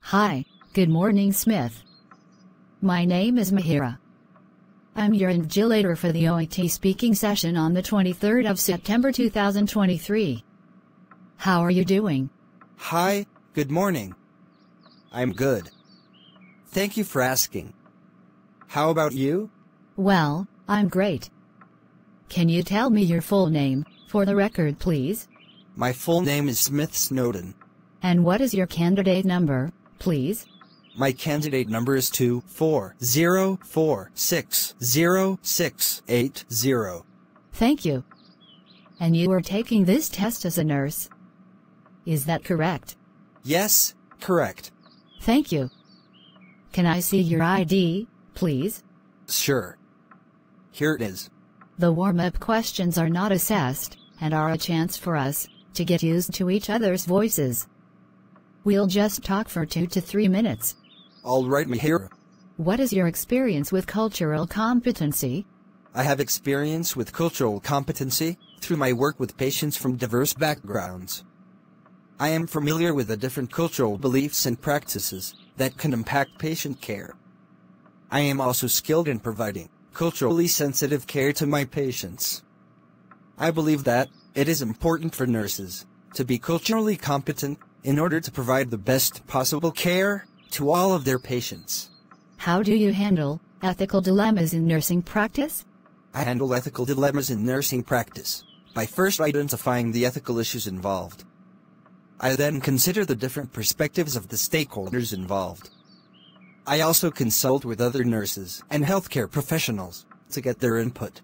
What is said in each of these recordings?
Hi, good morning, Smith. My name is Mihiraa. I'm your invigilator for the OET-speaking session on the 23rd of September 2023. How are you doing? Hi, good morning. I'm good. Thank you for asking. How about you? Well, I'm great. Can you tell me your full name, for the record, please? My full name is Smith Snowden. And what is your candidate number, please? My candidate number is 240460680. Thank you. And you are taking this test as a nurse? Is that correct? Yes, correct. Thank you. Can I see your ID, please? Sure. Here it is. The warm-up questions are not assessed, and are a chance for us to get used to each other's voices. We'll just talk for 2 to 3 minutes. All right, Mihiraa. What is your experience with cultural competency? I have experience with cultural competency through my work with patients from diverse backgrounds. I am familiar with the different cultural beliefs and practices that can impact patient care. I am also skilled in providing culturally sensitive care to my patients. I believe that it is important for nurses to be culturally competent in order to provide the best possible care to all of their patients. How do you handle ethical dilemmas in nursing practice? I handle ethical dilemmas in nursing practice by first identifying the ethical issues involved. I then consider the different perspectives of the stakeholders involved. I also consult with other nurses and healthcare professionals to get their input.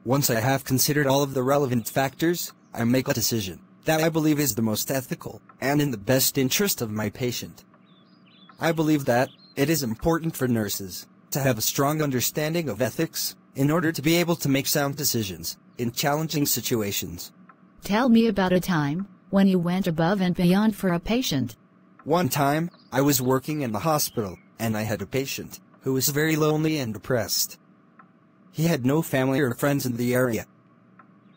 Once I have considered all of the relevant factors, I make a decision that I believe is the most ethical and in the best interest of my patient. I believe that it is important for nurses to have a strong understanding of ethics in order to be able to make sound decisions in challenging situations. Tell me about a time when you went above and beyond for a patient. One time, I was working in the hospital, and I had a patient who was very lonely and depressed. He had no family or friends in the area.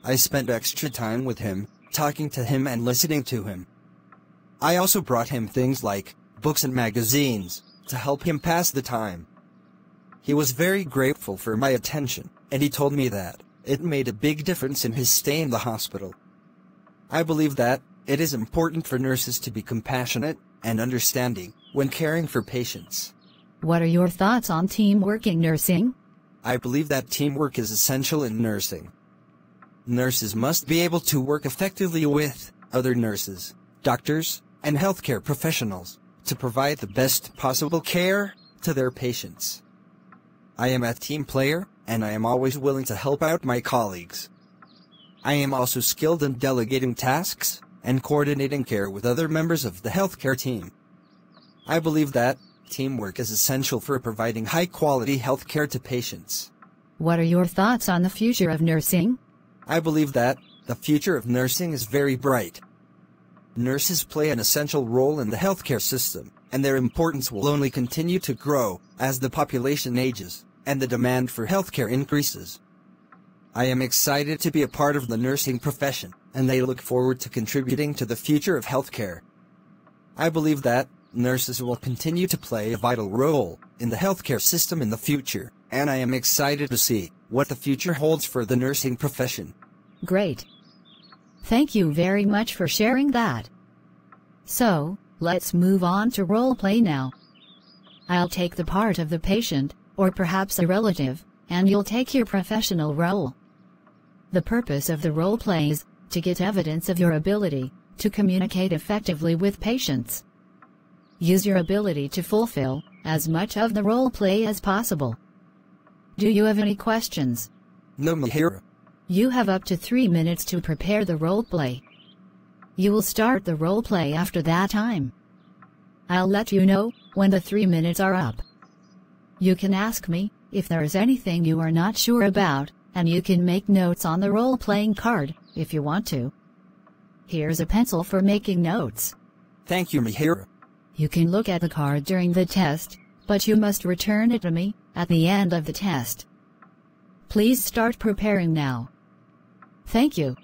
I spent extra time with him, talking to him and listening to him. I also brought him things like books and magazines to help him pass the time. He was very grateful for my attention, and he told me that it made a big difference in his stay in the hospital. I believe that it is important for nurses to be compassionate and understanding when caring for patients. What are your thoughts on teamwork in nursing? I believe that teamwork is essential in nursing. Nurses must be able to work effectively with other nurses, doctors, and healthcare professionals to provide the best possible care to their patients. I am a team player, and I am always willing to help out my colleagues. I am also skilled in delegating tasks and coordinating care with other members of the healthcare team. I believe that teamwork is essential for providing high-quality healthcare to patients. What are your thoughts on the future of nursing? I believe that the future of nursing is very bright. Nurses play an essential role in the healthcare system, and their importance will only continue to grow as the population ages and the demand for healthcare increases. I am excited to be a part of the nursing profession, and I look forward to contributing to the future of healthcare. I believe that nurses will continue to play a vital role in the healthcare system in the future, and I am excited to see what the future holds for the nursing profession. Great. Thank you very much for sharing that. So, let's move on to role play now. I'll take the part of the patient, or perhaps a relative, and you'll take your professional role. The purpose of the role play is to get evidence of your ability to communicate effectively with patients. Use your ability to fulfill as much of the role play as possible. Do you have any questions? No, Mihiraa. You have up to 3 minutes to prepare the role play. You will start the role play after that time. I'll let you know when the 3 minutes are up. You can ask me if there is anything you are not sure about, and you can make notes on the role-playing card if you want to. Here's a pencil for making notes. Thank you, Mihiraa. You can look at the card during the test, but you must return it to me at the end of the test. Please start preparing now. Thank you.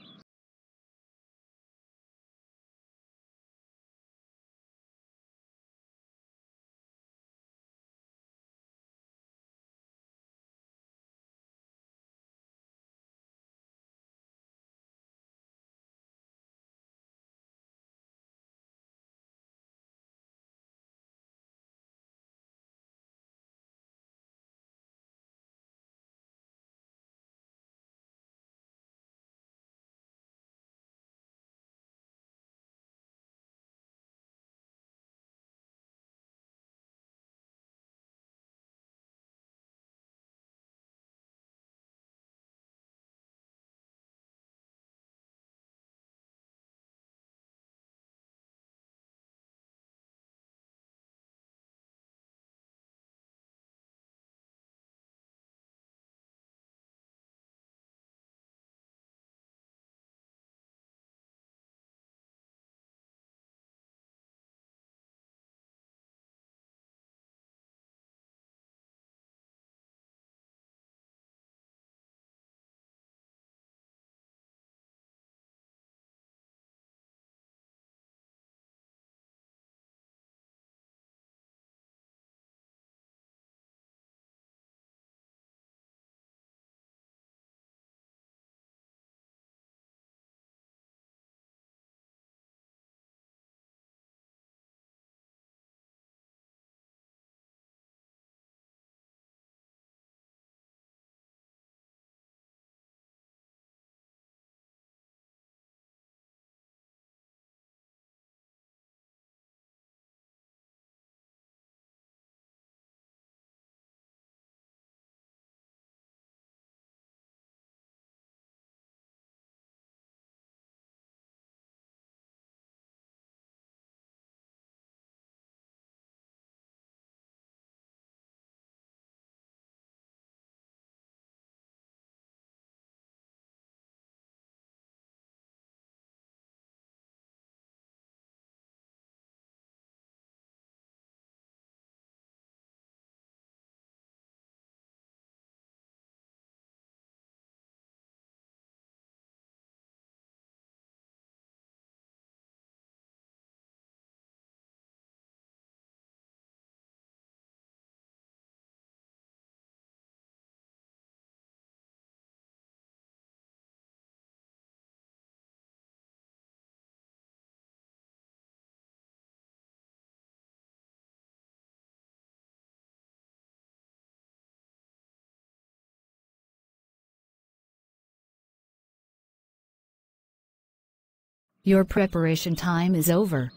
Your preparation time is over.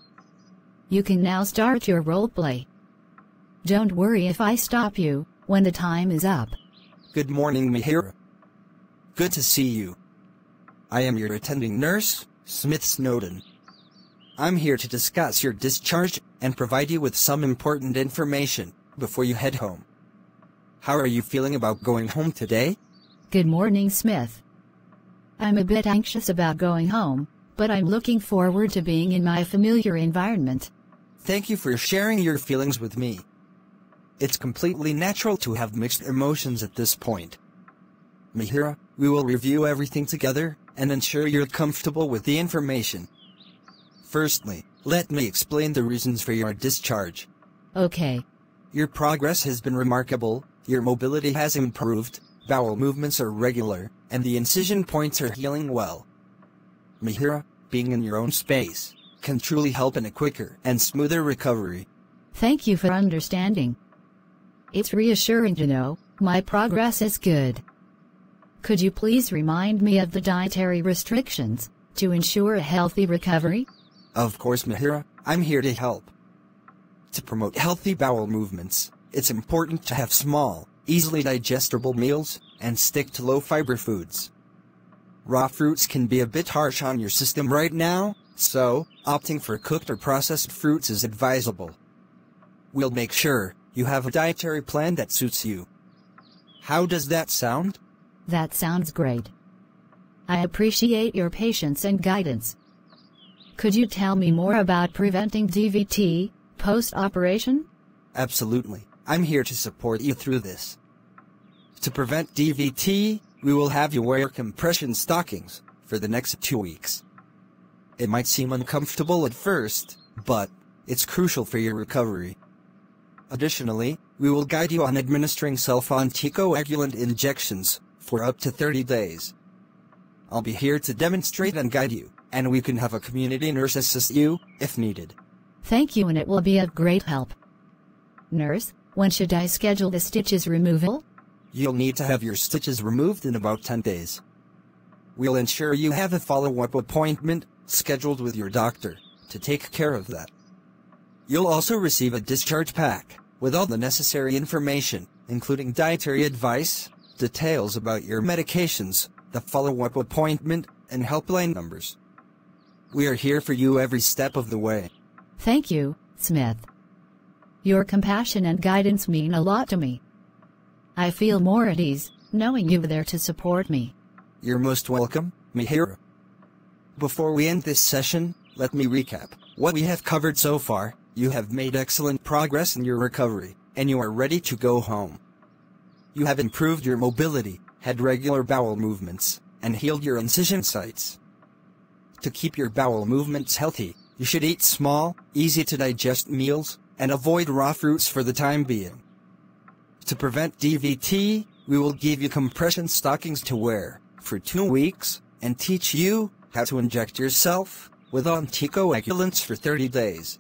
You can now start your role play. Don't worry if I stop you when the time is up. Good morning, Mihiraa. Good to see you. I am your attending nurse, Smith Snowden. I'm here to discuss your discharge and provide you with some important information before you head home. How are you feeling about going home today? Good morning, Smith. I'm a bit anxious about going home, but I'm looking forward to being in my familiar environment. Thank you for sharing your feelings with me. It's completely natural to have mixed emotions at this point. Mihiraa, we will review everything together and ensure you're comfortable with the information. Firstly, let me explain the reasons for your discharge. Okay. Your progress has been remarkable, your mobility has improved, bowel movements are regular, and the incision points are healing well. Mihiraa, being in your own space can truly help in a quicker and smoother recovery. Thank you for understanding. It's reassuring to know my progress is good. Could you please remind me of the dietary restrictions to ensure a healthy recovery? Of course, Mihiraa, I'm here to help. To promote healthy bowel movements, it's important to have small, easily digestible meals and stick to low-fiber foods. Raw fruits can be a bit harsh on your system right now, so opting for cooked or processed fruits is advisable. We'll make sure you have a dietary plan that suits you. How does that sound? That sounds great. I appreciate your patience and guidance. Could you tell me more about preventing DVT post-operation? Absolutely. I'm here to support you through this. To prevent DVT, we will have you wear compression stockings for the next 2 weeks. It might seem uncomfortable at first, but it's crucial for your recovery. Additionally, we will guide you on administering self-anticoagulant injections for up to 30 days. I'll be here to demonstrate and guide you, and we can have a community nurse assist you if needed. Thank you, and it will be of great help. Nurse, when should I schedule the stitches removal? You'll need to have your stitches removed in about 10 days. We'll ensure you have a follow-up appointment scheduled with your doctor to take care of that. You'll also receive a discharge pack with all the necessary information, including dietary advice, details about your medications, the follow-up appointment, and helpline numbers. We are here for you every step of the way. Thank you, Smith. Your compassion and guidance mean a lot to me. I feel more at ease knowing you are there to support me. You're most welcome, Mihiraa. Before we end this session, let me recap what we have covered so far. You have made excellent progress in your recovery, and you are ready to go home. You have improved your mobility, had regular bowel movements, and healed your incision sites. To keep your bowel movements healthy, you should eat small, easy-to-digest meals, and avoid raw fruits for the time being. To prevent DVT, we will give you compression stockings to wear for 2 weeks, and teach you how to inject yourself with anticoagulants for 30 days.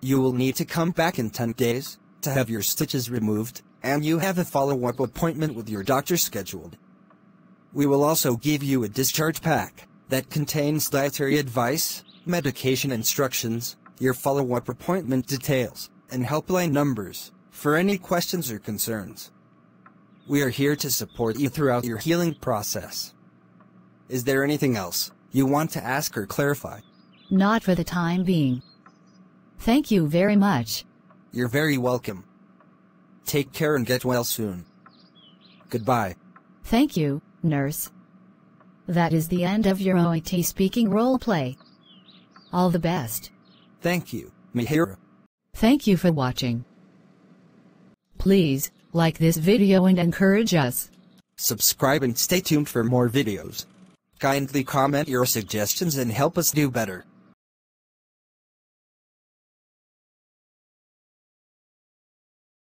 You will need to come back in 10 days to have your stitches removed, and you have a follow-up appointment with your doctor scheduled. We will also give you a discharge pack that contains dietary advice, medication instructions, your follow-up appointment details, and helpline numbers for any questions or concerns. We are here to support you throughout your healing process. Is there anything else you want to ask or clarify? Not for the time being. Thank you very much. You're very welcome. Take care and get well soon. Goodbye. Thank you, nurse. That is the end of your OET-speaking roleplay. All the best. Thank you, Mihiraa. Thank you for watching. Please, like this video and encourage us. Subscribe and stay tuned for more videos. Kindly comment your suggestions and help us do better.